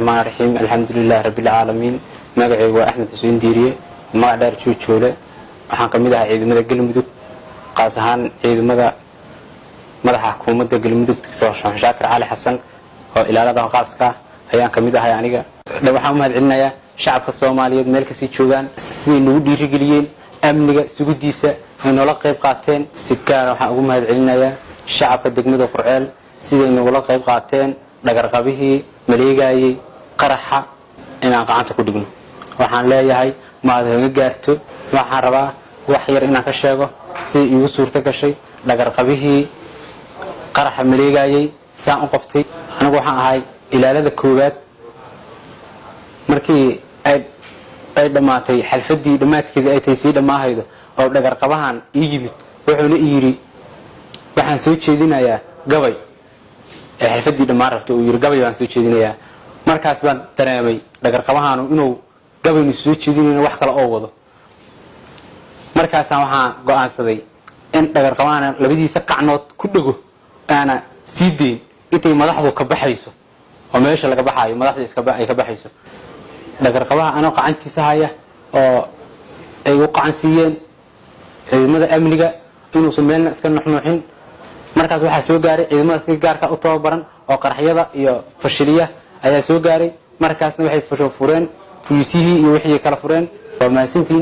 الرحمن الرحيم الحمد لله رب العالمين magacay waa Axmed Xuseen Diiriye magac dheer Juujoole waxaan kamid ahaa ciidamada Galmudug qaas ahaan ciidamada madaxa xukuumadda Galmudug Dr. Shaakir Cali Xasan oo ilaalada qaaska ayaan kamid ahay aniga waxaan u mahadcelinayaa shacabka Soomaaliyeed meel ka sii joogan sidii lagu dhiirigeliyeen amniga sugudiisa ay noola qayb qaateen si gaar ah waxaan ugu mahadcelinayaa shacabka degmada Qurceel sidii ay noola qayb qaateen dhagarqabihii maleegayay qaraxa inaan gacanta ku dhigno waxaan leeyahay maadaama gaarto waxaan rabaa wax yar inaan ka sheego si igu suurta gashay dhagarqabihii qaraxa maleegayay saan u qabtay anigu waxaan ahay ilaalada koowaad markii ay dhamaatay xalfadii dhamaadkeedii ay tahay si dhamaahaydo oo dhagarqabahan ii yimid wuxuuna yiri waxaan soo jeedinayaa gabay xalfadii dhamaan rabto uu yiri gabay waan soo jeedinayaa markaas baan dareemay dhagarqabahaanu inuu gabaynu soo jeedinayna wax kale oo wado markaas waxaan go'aansaday in dhagarqabahana labadiisa qacnood ku dhago ana siideen intay madaxdu ka baxayso oo meesha laga baxayo madaxdu ay ka baxayso dhagarqabaha ana qacantiisa haya oo ay u qacansiiyeen ciidamada amniga inuu sameeyna iska nuxnuuxin markaas waxa soo gaaray ciidamada si gaarka u tababaran oo qaraxyada iyo fashiliya ayaa soo gaaray markaasna waxay fureen fulisihii iyo wixii kala fureen oo maasintii